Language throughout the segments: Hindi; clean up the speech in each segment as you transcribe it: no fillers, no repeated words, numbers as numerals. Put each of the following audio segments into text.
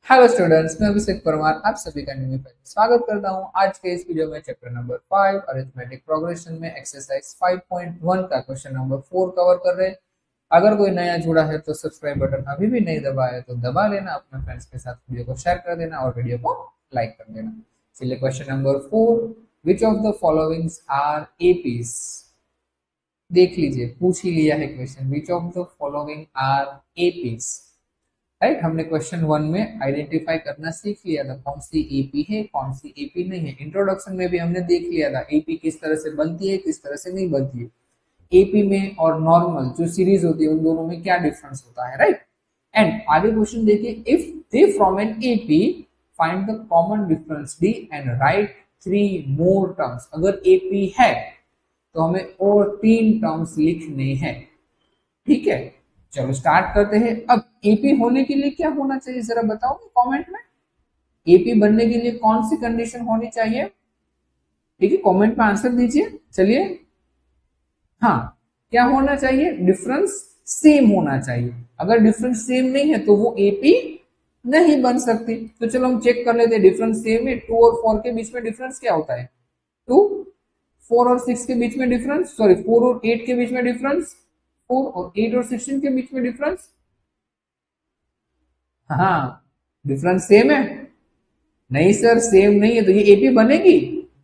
हेलो स्टूडेंट्स, मैं अभिषेक परमार आप सभी का न्यू में स्वागत करता हूं। आज के इस वीडियो में चैप्टर नंबर 5 अरिथमेटिक प्रोग्रेशन में एक्सरसाइज 5.1 का क्वेश्चन नंबर 4 कवर कर रहे हैं। अगर कोई नया जुड़ा है तो सब्सक्राइब बटन अभी भी नहीं दबाया है तो दबा लेना, अपने फ्रेंड्स के साथ वीडियो को शेयर कर देना और वीडियो को लाइक कर देना। चलिए question number 4, which of the followings are APs. देख लीजिए, पूछ ही लिया है question, which of the following are APs. Right, हमने क्वेश्चन 1 में आइडेंटिफाई करना सीख लिया था कौन सी एपी है कौन सी एपी नहीं है। इंट्रोडक्शन में भी हमने देख लिया था एपी किस तरह से बनती है किस तरह से नहीं बनती है। एपी में और नॉर्मल जो सीरीज होती है उन दोनों में क्या डिफरेंस होता है। राइट, एंड आगे क्वेश्चन देखिए, if they from an AP find the common difference D and right 3 more terms. अगर एपी है तो हमें और 3 टर्म्स लिखने हैं। ठीक है, चलो स्टार्ट करते हैं। अब एपी होने के लिए क्या होना चाहिए जरा बताओगे कमेंट में। एपी बनने के लिए कौन सी कंडीशन होनी चाहिए? ठीक है, कमेंट में आंसर दीजिए। चलिए, हाँ, क्या होना चाहिए? डिफरेंस सेम होना चाहिए। अगर डिफरेंस सेम नहीं है तो वो एपी नहीं बन सकती। तो चलो हम चेक कर लेते हैं, डिफरेंस सेम है। 2 और 4 के बीच में डिफरेंस क्या होता है? 2। 4 और 6 के बीच में डिफरेंस, सॉरी 4 और 8 के बीच में डिफरेंस, 4 और 8 और 16 के बीच में डिफरेंस। हाँ, डिफरेंस सेम है। नहीं सर, सेम नहीं है तो ये एपी बनेगी?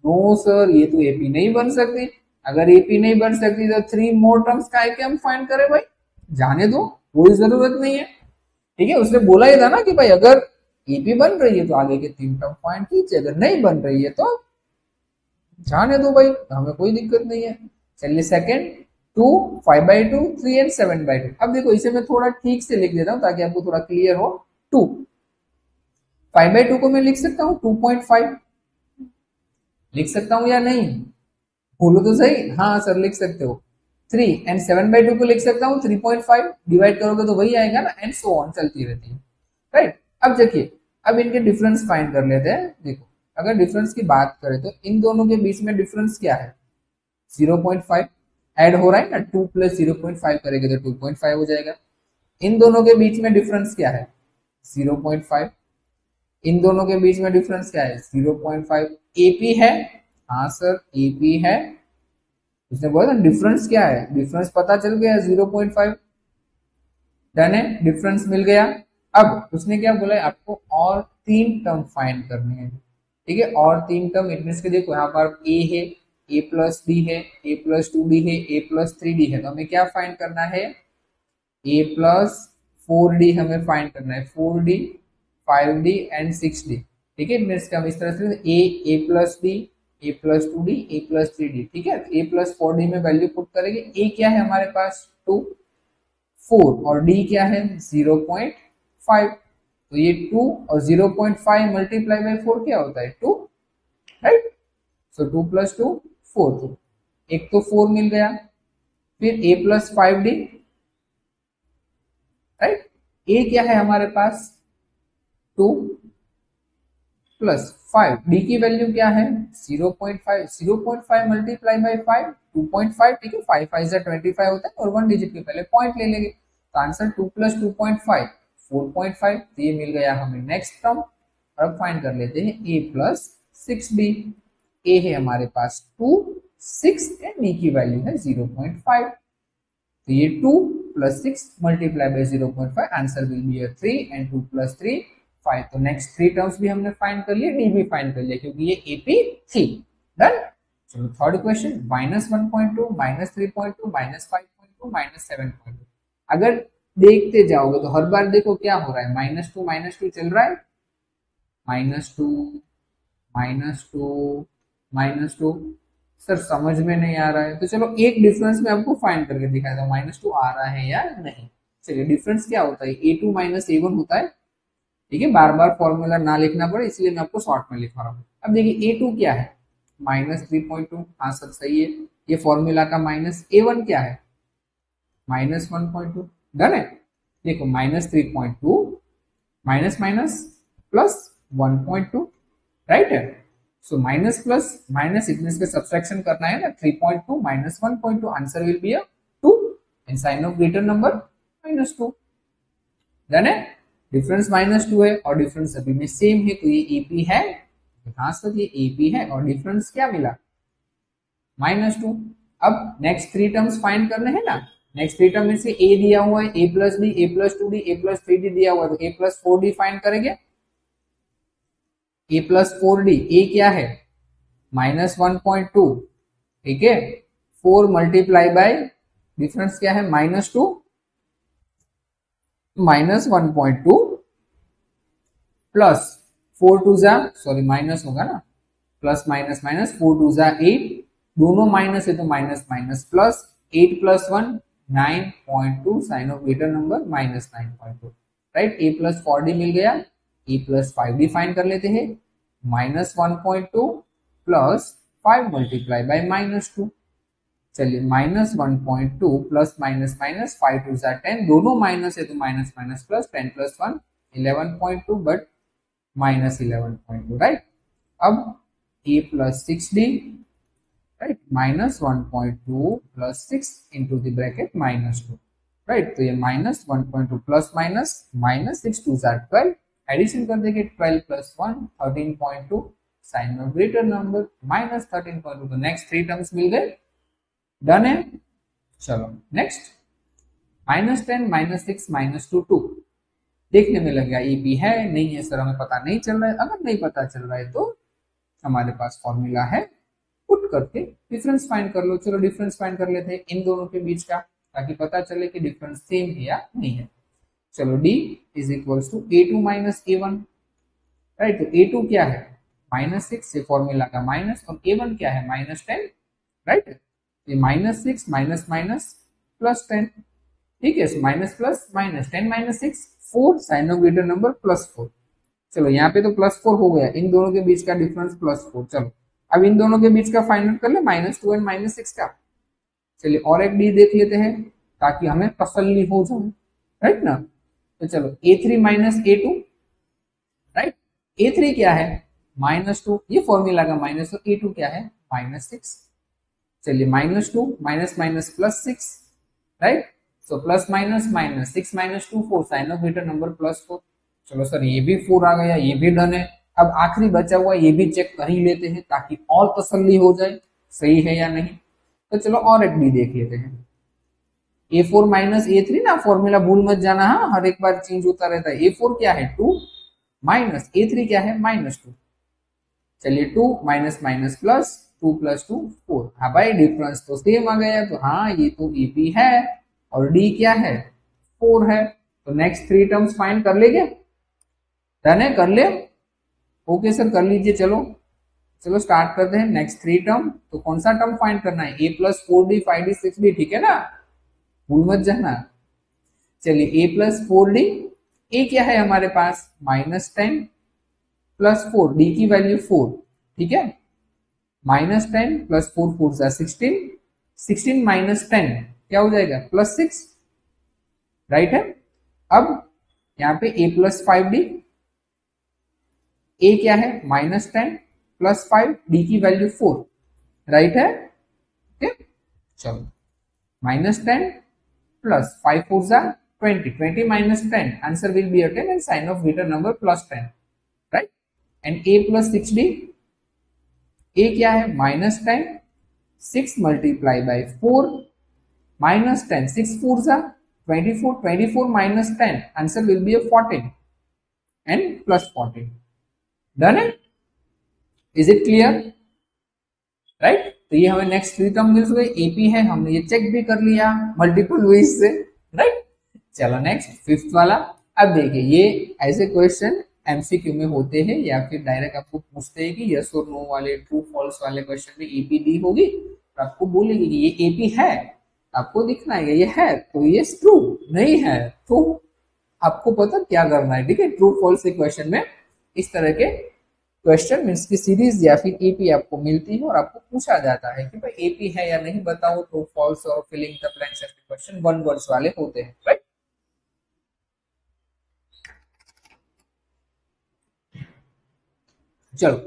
नो सर, ये तो एपी नहीं बन सकती। अगर एपी नहीं बन सकती तो 3 मोर टर्म्स का है कि हम फाइंड करें भाई? जाने दो, कोई जरूरत नहीं है। ठीक है, उसने बोला ही था ना कि भाई अगर एपी बन रही है तो आगे के 3 टर्म फाइंड कीजिए, अगर नहीं बन रही है तो जाने दो भाई, हमें कोई दिक्कत नहीं है। चलिए सेकंड, 2, 5/2, 3 एंड 7/2। अब देखो इसे मैं थोड़ा ठीक से लिख देता हूँ ताकि आपको थोड़ा क्लियर हो। 2, 5/2 को मैं लिख सकता हूँ 2.5, लिख सकता हूँ या नहीं? बोलो तो सही। हाँ सर, लिख सकते हो। 3 एंड 7/2 को लिख सकता हूँ 3.5, डिवाइड करोगे तो वही आएगा ना, एंड सो ऑन चलती रहती है। राइट, अब देखिए, अब इनके डिफरेंस फाइंड कर लेते हैं। देखो, अगर डिफरेंस की बात करें तो इन दोनों के बीच में डिफरेंस क्या है? 0.5 ऐड हो रहा है ना, 2 प्लस 0.5 करेंगे तो 2.5 हो जाएगा। इन दोनों के बीच में डिफरेंस क्या है? 0.5। इन दोनों के बीच में डिफरेंस क्या है? 0.5। एपी है? हाँ सर, एपी है। उसने बोला डिफरेंस क्या है, डिफरेंस पता चल गया 0.5। डन है, डिफरेंस मिल गया। अब उसने क्या बोला है, आपको और 3 टर्म फाइंड करने हैं। ठीक है, और 3 टर्म इट मीन के देखो यहाँ पर ए है, ए प्लस बी है, ए प्लस 2 डी है, ए प्लस 3 डी है। तो हमें क्या फाइंड करना है? ए प्लस 4 डी हमें फाइंड करना है। 4 डी, 5 डी एंड 6 डी। ठीक है, मीन्स का हम इस तरह से ए प्लस बी, ए प्लस 2 डी, ए प्लस 3 डी। ठीक है, ए प्लस 4 डी में वैल्यू पुट करेंगे। ए क्या है हमारे पास? 2, 4, और डी क्या है? 0.5। तो ये 2 और 0.5 मल्टीप्लाई बाई 4 क्या होता है? 2। राइट, सो 2 प्लस 2 4। तो एक तो 4 मिल गया, फिर ए प्लस 5 डी। राइट, ए क्या है हमारे पास? 2 प्लस 5, डी की वैल्यू क्या है? 0.5। 0.5 मल्टीप्लाई बाई 5, 2.5। ठीक है, 5 5 25 होता है और 1 डिजिट के पहले पॉइंट ले लेंगे तो आंसर 2 प्लस 2.5 4.5। तो ये मिल गया हमें नेक्स्ट टर्म। और अब फाइंड कर लेते हैं ए प्लस 6 डी। ए है हमारे पास 2, 6 एंड डी की वैल्यू है 0.5। तो ये 2 plus 6 multiply by 0.5, answer will B 3 and 2 plus 3 5। तो नेक्स्ट 3 टर्म्स भी हमने फाइंड कर लिए, डी भी फाइंड कर लिया क्योंकि ये एपी थी। डन। चलो थर्ड क्वेश्चन, -1.2, -3.2, -5.2, -7.2। अगर देखते जाओगे तो हर बार देखो क्या हो रहा है, -2 चल रहा है, -2 -2 -2। सर समझ में नहीं आ रहा है, तो चलो एक डिफरेंस में आपको फाइंड करके दिखाता हूँ -2 आ रहा है या नहीं। चलिए, डिफरेंस क्या होता है? A2 माइनस A1 होता है। ठीक है, बार बार फॉर्मूला ना लिखना पड़े इसलिए मैं आपको शॉर्ट में लिखा रहा हूँ। अब देखिए A2 क्या है? -3.2। हाँ सर सही है। ये फॉर्मूला का माइनस A1 क्या है? -1.2। डन है। देखो -3.2 माइनस माइनस प्लस 1.2। राइट है। सो माइनस प्लस माइनस इतने का सब्सट्रैक्शन करना है ना, 3.2 minus 1.2, answer will be 2 and sign of greater number -2। Done है। डिफरेंस -2 है और डिफरेंस अभी में सेम है, तो ये एपी है। कहां से ये एपी है और डिफरेंस क्या मिला, -2। अब नेक्स्ट थ्री टर्म्स फाइंड करने हैं ना। नेक्स्ट थ्री टर्म में से ए दिया हुआ है, a plus D, a plus 2d, a plus 3d दिया हुआ है, तो a प्लस 4d फाइंड करेंगे। a प्लस 4d, a क्या है -1.2, ठीक है। 4 मल्टीप्लाई बाय डिफरेंस क्या है -2, -1.2 प्लस 4 टू जा, सॉरी माइनस होगा ना, प्लस माइनस माइनस 4 टू जा 8, दोनों माइनस है तो minus minus plus, 8 plus 1 9.2, sign of greater number -9.2, right. a plus 4d मिल गया, a प्लस 5d फाइंड कर लेते हैं, -1.2 प्लस 5 मल्टीप्लाई बाय -2, चलिए -1.2 प्लस माइनस माइनस 5 टू जा 10, दोनों माइनस है तो minus minus plus, 10 plus 1 11.2, but -11.2, right. अब a plus 6d, right, -1.2 plus 6 into the bracket -2, right. तो ये -1.2 प्लस माइनस -6 टू जा 12, एडिशन कर देंगे 12 plus 1 13.2, sign of greater number -13.2, तो नेक्स्ट थ्री टर्म्स मिल गए, डन है। चलो नेक्स्ट -10 -6 -2 2, देखने में लग गया एपी है नहीं है सर, हमें पता नहीं चल रहा है। अगर नहीं पता चल रहा है तो हमारे पास फॉर्मूला है, पुट करके डिफरेंस फाइंड कर लो। चलो डिफरेंस फाइंड कर लेते हैं इन दोनों के बीच का, ताकि पता चले कि डिफरेंस सेम है या नहीं है। चलो d is equals to a2 minus a1, right. तो a2 क्या है -6 से फॉर्मूला का माइनस, और a1 क्या है -10, राइट। ये -6 माइनस माइनस प्लस 10, ठीक है। Minus plus minus 10 minus 6 4, sign of greater number +4। चलो यहाँ पे तो +4 हो गया, इन दोनों के बीच का डिफरेंस +4। चलो अब इन दोनों के बीच का फाइंड कर ले, -2 एंड -6 का। चलिए और एक डी देख लेते हैं ताकि हमें तसल्ली हो जाए, राइट ना। तो चलो a3 minus a2, right. a3 क्या है -2, ये फॉर्मूला का माइनस, और a2 क्या है -6। चलिए -2 minus minus plus 6, right. So plus minus minus 6 minus 2 4, sign of greater number +4। चलो सर ये भी 4 आ गया, ये भी डन है। अब आखिरी बचा हुआ ये भी चेक कर ही लेते हैं ताकि और तसल्ली हो जाए सही है या नहीं। तो चलो और एक भी देख लेते हैं, a4 माइनस a3 ना, फॉर्मूला भूल मत जाना, हाँ हर एक बार चेंज होता रहता है। a4 क्या है 2 माइनस a3 क्या है -2। चलिए 2 माइनस माइनस प्लस, 2 प्लस 2 4, हाँ भाई डिफरेंस तो सेम आ गया, तो हाँ ये तो एपी है, और डी क्या है 4 है। तो नेक्स्ट थ्री टर्म्स फाइंड कर लेंगे, डन है, कर ले, ओके सर कर लीजिए। चलो चलो स्टार्ट करते हैं नेक्स्ट थ्री टर्म। तो कौन सा टर्म फाइंड करना है, a plus 4d 5d 6d, ठीक है ना, भूल मत जाना। चलिए a प्लस 4d, a क्या है हमारे पास -10 प्लस 4, d की वैल्यू 4, ठीक है। -10 प्लस 4 4 जा 16, 16 माइनस 10 क्या हो जाएगा +6, राइट है। अब यहाँ पे a प्लस 5d, a क्या है -10 प्लस 5, d की वैल्यू 4, राइट है, ठीक। चलो -10 प्लस 5 4 जा 20, 20 minus 10, answer will be 10 and sign of greater number +10, right. And a plus 6d, a क्या है -10, 6 मल्टीप्लाई बाय 4, -10 6 4 जा 24, 24 माइनस 10, answer will be 14 and +14, done है। Is it clear, right. तो ये हमें नेक्स्ट थ्री टर्म मिल गई, एपी है, हमने ये चेक भी कर लिया मल्टीपल वेज से, राइट। चलो नेक्स्ट फिफ्थ वाला। अब देखिए ये ऐसे क्वेश्चन एमसीक्यू में होते हैं या फिर डायरेक्ट आपको पूछते हैं कि यस और नो वाले, ट्रू फॉल्स वाले क्वेश्चन में एपी दी होगी तो आपको बोलेगी कि ये एपी है, आपको दिखना है ये है तो ये ट्रू, नहीं है तो आपको पता क्या करना है, ठीक है। ट्रू फॉल्स के क्वेश्चन में इस तरह के क्वेश्चन मीन्स की सीरीज या फिर एपी आपको मिलती है और आपको पूछा जाता है कि भाई एपी है या नहीं बताओ, ट्रू फॉल्स और फिलिंग द ब्लैंक्स ऐसे क्वेश्चन वन वर्ड्स वाले होते हैं, राइट। चलो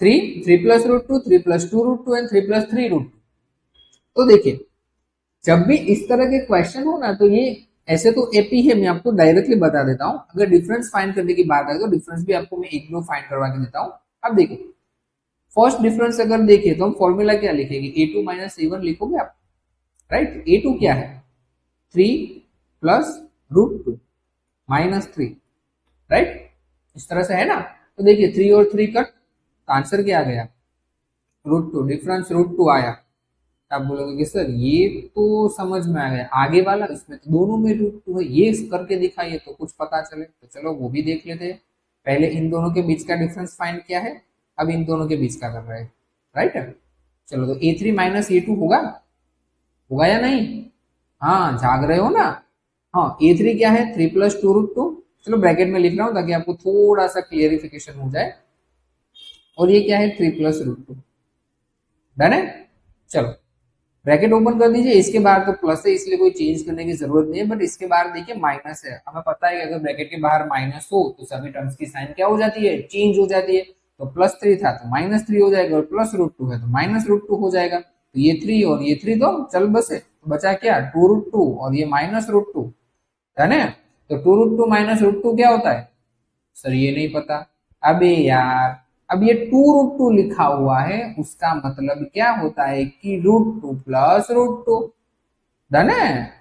3 plus root 2, 3 plus 2 root 2 and 3 plus 3 root 2। तो देखिए जब भी इस तरह के क्वेश्चन हो ना तो ये ऐसे तो एपी है, मैं आपको डायरेक्टली बता देता हूं। अगर डिफरेंस फाइंड करने की बात आए तो डिफरेंस भी आपको मैं एक दो फाइंड करवा के देता हूं। अब देखो फर्स्ट डिफरेंस अगर देखिए तो हम फॉर्मूला क्या लिखेंगे, a two minus a one लिखोगे आप, राइट। ए टू क्या है, 3 plus root two minus 3, right, इस तरह से है ना। तो देखिए 3 और 3 कट, तो आंसर क्या आ गया, root two. Difference root two आया। आप बोलोगे कि सर ये तो समझ में आ गया, आगे वाला इसमें तो दोनों में रूट टू है, ये करके दिखाइए तो कुछ पता चले। तो चलो वो भी देख लेते हैं। पहले इन दोनों के बीच का डिफरेंस फाइंड किया है, अब इन दोनों के बीच का कर रहे हैं, राइट। चलो तो ए थ्री माइनस ए टू होगा, होगा या नहीं, हाँ जाग रहे हो ना। हाँ ए थ्री क्या है, 3 प्लस टू रूट टू। चलो ब्रैकेट में लिख रहा हूँ ताकि आपको थोड़ा सा क्लियरिफिकेशन हो जाए। और ये क्या है, 3 प्लस रूट टू, डन है। चलो ब्रैकेट ओपन कर दीजिए, इसके बाहर तो प्लस है इसलिए कोई चेंज करने की जरूरत नहीं है, बट इसके बाहर देखिए माइनस है। हमें पता है कि अगर ब्रैकेट के बाहर माइनस हो तो सभी टर्म्स की साइन क्या हो जाती है, चेंज हो जाती है। तो प्लस 3 था तो माइनस 3 हो जाएगा, और प्लस रूट टू है तो माइनस रूट टू हो जाएगा। तो ये 3 और ये 3 तो चल बसे, तो बचा क्या, 2 रूट टू और ये माइनस रूट टू, है ना। तो 2 root two minus root two क्या होता है, सर ये नहीं पता। अबे यार, अब ये 2 रूट टू लिखा हुआ है, उसका मतलब क्या होता है कि root two plus root two, done है।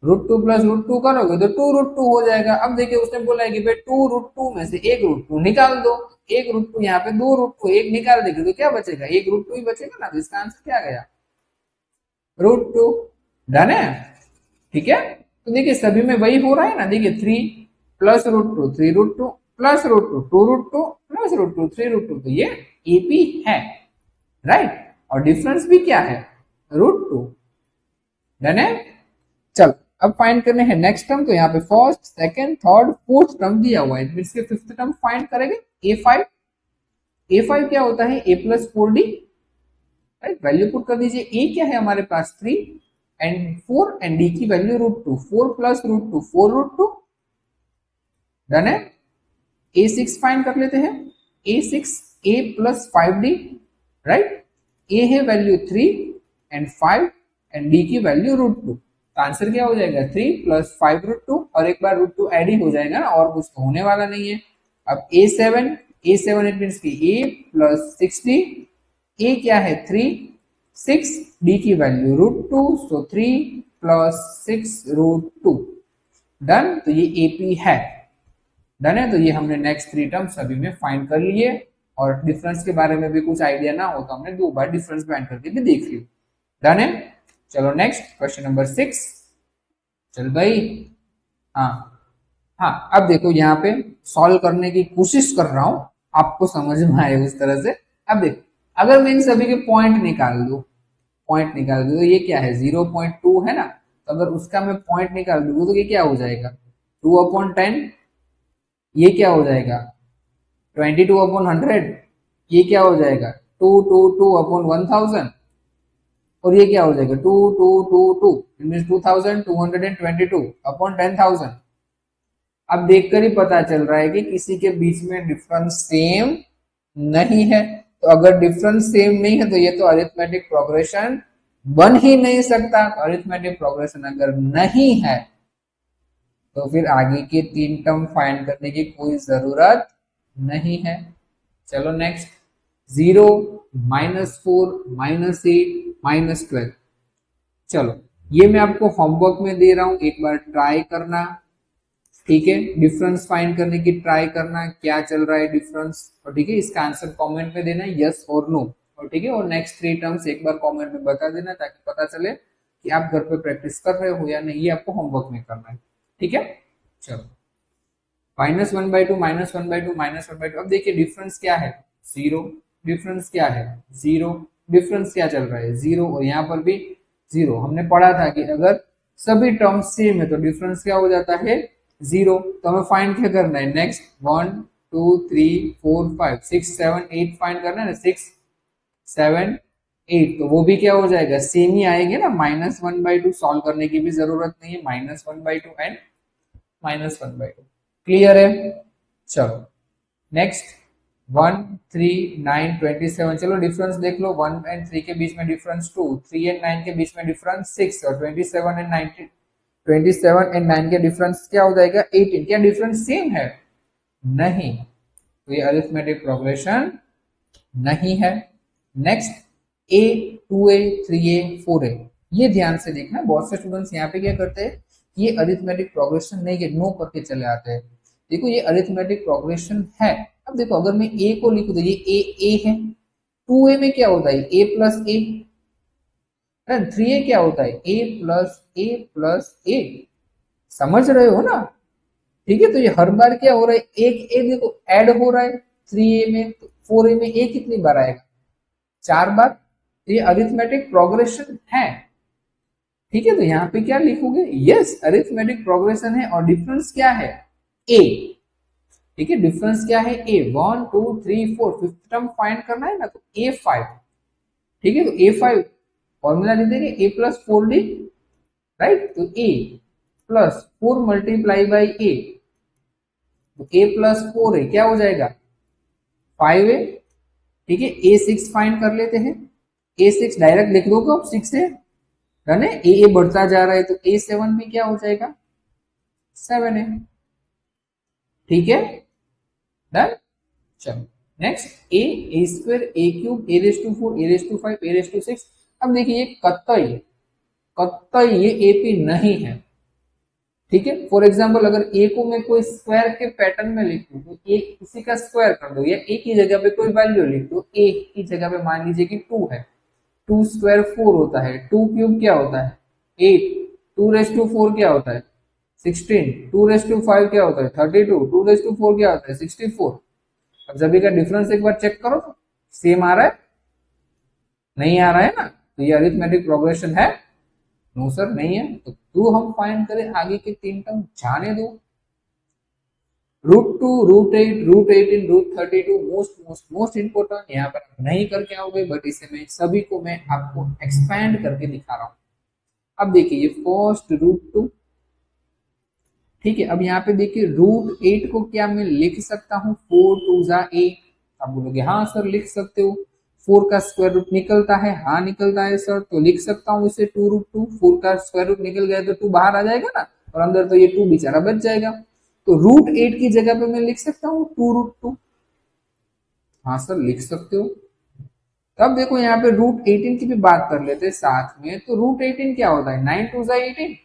Root two plus root two करोगे तो 2 रूट टू हो जाएगा। अब देखिए उसने बोला है कि भाई 2 रूट टू में से एक रूट टू निकाल दो, एक रूट टू यहाँ पे, 2 रूट टू एक निकाल देंगे तो क्या बचेगा, एक रूट टू ही बचेगा ना। तो इसका आंसर क्या गया, रूट टू, डन है, ठीक है। तो देखिए सभी में वही हो रहा है ना, देखिए 3 plus root two 3 root two plus root two 2 root two plus root two 3 root two, तो ये एपी है, राइट। और डिफरेंस भी क्या है, रूट टू, डन है। चल अब फाइंड करने हैं नेक्स्ट टर्म। तो यहाँ पे first second third fourth term दिया हुआ है, मींस के फिफ्थ टर्म फाइंड करेंगे, ए5। ए5 क्या होता है, a plus 4 d, right. Value put कर दीजिए, ए क्या है हमारे पास 3 एंड 4 एंड डी की value root two, 4 plus root two 4 root two, done है। ए सिक्स फाइंड कर लेते हैं, a six a plus 5 d, right. A है वैल्यू 3 एंड 5 एंड डी की वैल्यू रूट टू, तो आंसर क्या हो जाएगा, 3 प्लस 5 रूट टू, और एक बार रूट टू एड ही हो जाएगा ना, और कुछ तो होने वाला नहीं है। अब ए7 इट मीन्स की ए प्लस 6डी, ए क्या है 3 6, डी की value root to, so 3 plus 6 root two, done. तो ये एपी है, डन है। तो ये हमने नेक्स्ट 3 टर्म सभी में फाइंड कर लिए, और डिफरेंस के बारे में भी कुछ आइडिया ना हो तो हमने 2 बार डिफरेंस फाइंड करके भी देख लिया, डन है। चलो नेक्स्ट क्वेश्चन नंबर 6, चल भाई। हाँ हाँ, अब देखो यहाँ पे सॉल्व करने की कोशिश कर रहा हूं, आपको समझ में आए उस तरह से। अब देखो अगर मैं इन सभी के पॉइंट निकाल दूं, पॉइंट निकाल दूं तो ये क्या है, 0.2 है ना। तो अगर उसका मैं पॉइंट निकाल दूंगा तो ये क्या हो जाएगा, 2/10, ये क्या हो जाएगा 22/100, ये क्या हो जाएगा 222/1000, और ये क्या हो जाएगा 2222, मीन्स 2222/10,000। अब देखकर ही पता चल रहा है कि किसी के बीच में डिफरेंस सेम नहीं है। तो अगर डिफरेंस सेम नहीं है तो ये तो अरिथमेटिक प्रोग्रेशन बन ही नहीं सकता। तो अरिथमेटिक प्रोग्रेशन अगर नहीं है तो फिर आगे के 3 टर्म फाइंड करने की कोई जरूरत नहीं है। चलो नेक्स्ट, 0 -4 -8 -12। चलो ये मैं आपको होमवर्क में दे रहा हूं, एक बार ट्राई करना, ठीक है। डिफरेंस फाइंड करने की ट्राई करना, क्या चल रहा है डिफरेंस, और ठीक है इसका आंसर कमेंट में देना यस और नो, और ठीक है। और नेक्स्ट 3 टर्म्स एक बार कमेंट में बता देना ताकि पता चले कि आप घर पे प्रैक्टिस कर रहे हो या नहीं, ये आपको होमवर्क में करना है, ठीक है। चलो -1/2 -1/2 -1/2। अब देखिए डिफरेंस क्या है, 0, डिफरेंस क्या है 0, डिफरेंस क्या चल रहा है 0, और यहाँ पर भी 0। हमने पढ़ा था कि अगर सभी टर्म्स सेम है तो डिफरेंस क्या हो जाता है 0। तो हमें फाइंड क्या करना है, नेक्स्ट 1 2 3 4 5 6 7 8 फाइंड करना है ना, 6 7 8, तो वो भी क्या हो जाएगा, सेम ही आएंगे ना। -1/2 सॉल्व करने की भी जरूरत नहीं है, -1/2 एंड -1/2, क्लियर है। चलो नेक्स्ट 1 3 9 27। चलो डिफरेंस देख लो, 1 एंड 3 के बीच में डिफरेंस 2, 3 एंड 9 के बीच में डिफरेंस 6, और 27 एंड 19 27 एंड 9 का डिफरेंस क्या हो जाएगा 18। क्या डिफरेंस सेम है? नहीं, तो ये अरिथमेटिक प्रोग्रेशन नहीं है। नेक्स्ट ए, 2a, 3a, 4a, ये ध्यान से देखना। बहुत से स्टूडेंट्स यहाँ पे क्या करते हैं, ये अरिथमेटिक प्रोग्रेशन नहीं है, नो करके चले आते हैं। देखो ये अरिथमेटिक प्रोग्रेशन है। अब देखो अगर मैं ए को लिखूं तो ये ए है, 2a में क्या होता है a प्लस ए, 3a क्या होता है a प्लस ए प्लस ए, समझ रहे हो ना? ठीक है, तो ये हर बार क्या हो रहा है, एक ए देखो ऐड हो रहा है 3a में, तो 4a में ए कितनी बार आएगा, 4 बार। तो ये अरिथमेटिक प्रोग्रेशन है। ठीक है, तो यहाँ पे क्या लिखोगे, यस अरिथमेटिक प्रोग्रेशन है। और डिफरेंस क्या है, ए। ठीक है, डिफरेंस क्या है, ए। 1 2 3 4, फिफ्थ टर्म फाइंड करना है ना, तो a5। ठीक है, तो a5 फॉर्मूला दे देंगे a प्लस 4d, राइट। तो a plus 4 multiply by a, तो a प्लस 4 क्या हो जाएगा 5a। ठीक है, a6 फाइंड कर लेते हैं। a6 डायरेक्ट लिख दो आप, 6 है, डन है। ए बढ़ता जा रहा है तो a7 भी क्या हो जाएगा 7 है। ठीक है, डन। चलो next a square, a cube, a raise to 4, a raise to 5, a raise to 6। अब देखिए कतई कतई ये एपी नहीं है। ठीक है, फॉर एग्जाम्पल अगर ए को मैं कोई स्क्वायर के पैटर्न में लिख दूं तो ए किसी का स्क्वायर कर दो, या ए की जगह पे कोई वैल्यू लिख दो, ए की जगह पे मान लीजिए कि 2 है, 2 स्क्वायर 4 होता है, 2 क्यूब क्या होता है 8, 2 रेस टू 4 क्या होता है 16, 2 रेस टू 5 क्या होता है 32, 2 रेस टू 4 क्या होता है 64। अब सभी का डिफरेंस एक बार चेक करो तो सेम आ रहा है, नहीं आ रहा है ना, तो ये अरिथमेटिक प्रोग्रेशन है, नो सर नहीं है। तो टू हम फाइंड करें, आगे के 3 टर्म जाने दो। √2, √8, √18, √32 मोस्ट इंपोर्टेंट, यहाँ पर आप नहीं करके आओगे, बट इसे मैं सभी को मैं आपको एक्सपैंड करके दिखा रहा हूं। अब देखिए ये फर्स्ट √2, ठीक है। अब यहाँ पे देखिए √8 को क्या मैं लिख सकता हूँ, 4 2 जा 8। आप बोलोगे हाँ सर लिख सकते हो, 4 का स्क्वायर रूट निकलता है, हाँ निकलता है सर, तो लिख सकता हूँ इसे 2√2। 4 का स्क्वायर रूट निकल गया तो 2 बाहर आ जाएगा ना, और अंदर तो ये 2 बेचारा बच जाएगा। तो √8 की जगह पे मैं लिख सकता हूँ 2√2। हाँ सर लिख सकते हो। तब देखो यहाँ पे √18 की भी बात कर लेते हैं साथ में। तो √18 क्या होता है, 9 2 18,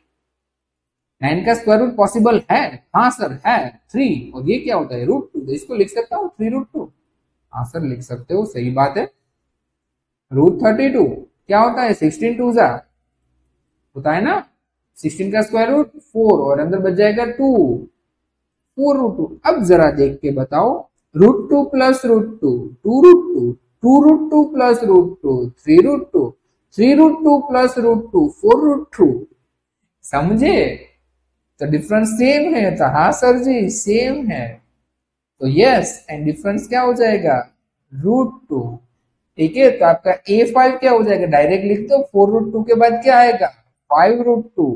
9 का स्क्वायर रूट पॉसिबल है, हाँ सर है 3, और ये क्या होता है √2, तो इसको लिख सकता हूँ 3√2। हाँ सर लिख सकते हो, सही बात है। √32 क्या होता है, 16 2 जा होता है ना, 16 का स्क्वायर रूट 4, और अंदर बच जाएगा 2, 4√2। अब जरा देख के बताओ, √2 प्लस √2 2√2, 2√2 प्लस √2 3√2, 3√2 प्लस √2 4√2। समझे? तो डिफरेंस सेम है, तो हाँ सर जी सेम है, तो यस एंड डिफरेंस क्या हो जाएगा √2। ठीक है, तो आपका a5 क्या हो जाएगा, डायरेक्ट लिख दो, 4√2 के बाद क्या आएगा 5√2।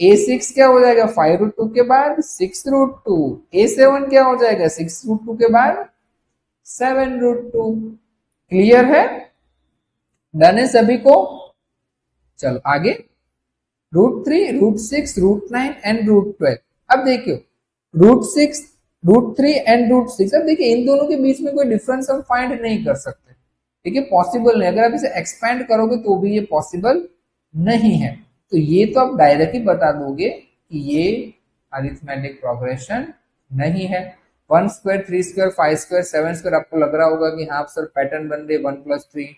a6 क्या हो जाएगा 5√2 के बाद 6√2। a7 क्या हो जाएगा 6√2 के बाद 7√2। क्लियर है, डन है सभी को। चलो आगे, √3, √6, √9 एंड √12। अब देखियो √6, √3 एंड √6। अब देखिए इन दोनों के बीच में कोई डिफरेंस हम फाइंड नहीं कर सकते, ठीक है, पॉसिबल नहीं। अगर आप इसे एक्सपेंड करोगे तो भी ये पॉसिबल नहीं है। तो ये तो आप डायरेक्ट ही बता दोगे कि ये अरिथमेटिक प्रोग्रेशन नहीं है। 1 स्क्वायर, 3 स्क्वायर, 5 स्क्वायर, 7 स्क्वायर, आपको लग रहा होगा कि हाँ सर पैटर्न बन रहे 1 + 3,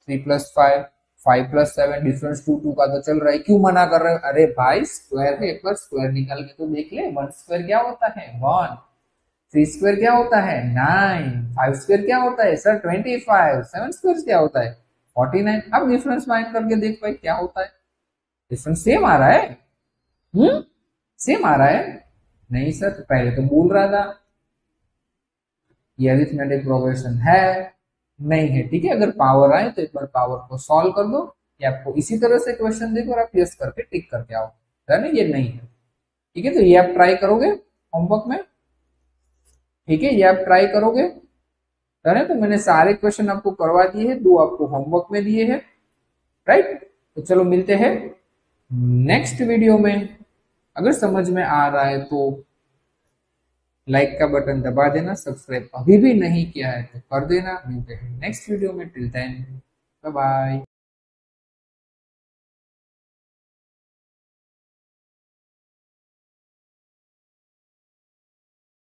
3 + 5, 5 + 7, डिफरेंस 2 2 का तो चल रहा है, क्यों मना कर रहे हो? अरे भाई स्क्वायर है, एक बार स्क्वायर निकाल के तो देख ले। 1 स्क्वायर क्या होता है 1, 3 स्क्वायर क्या होता है 9, 5 स्क्वायर क्या होता है सर 25, 7 स्क्वायर क्या होता है 49। अब डिफरेंस फाइंड करके देख भाई क्या होता है, डिफरेंस सेम आ रहा है, सेम आ रहा है। नहीं सर, तो पहले तो बोल रहा था ये अरिथमेटिक प्रोग्रेशन है, नहीं है। ठीक है, अगर पावर आए तो एक बार पावर को सॉल्व कर दो, या आपको इसी तरह से क्वेश्चन देखो और आप यस करके टिक करके आओ, है ना, ये नहीं है। ठीक है, तो ये आप ट्राई करोगे होमवर्क में, ठीक है, ये आप ट्राई करोगे, है ना। तो मैंने सारे क्वेश्चन आपको करवा दिए हैं, 2 आपको होमवर्क में दिए हैं, राइट। तो चलो मिलते हैं नेक्स्ट वीडियो में। अगर समझ में आ रहा है तो लाइक का बटन दबा देना, सब्सक्राइब अभी भी नहीं किया है तो कर देना। मिलते हैं नेक्स्ट वीडियो में, टिल देन बाय बाय।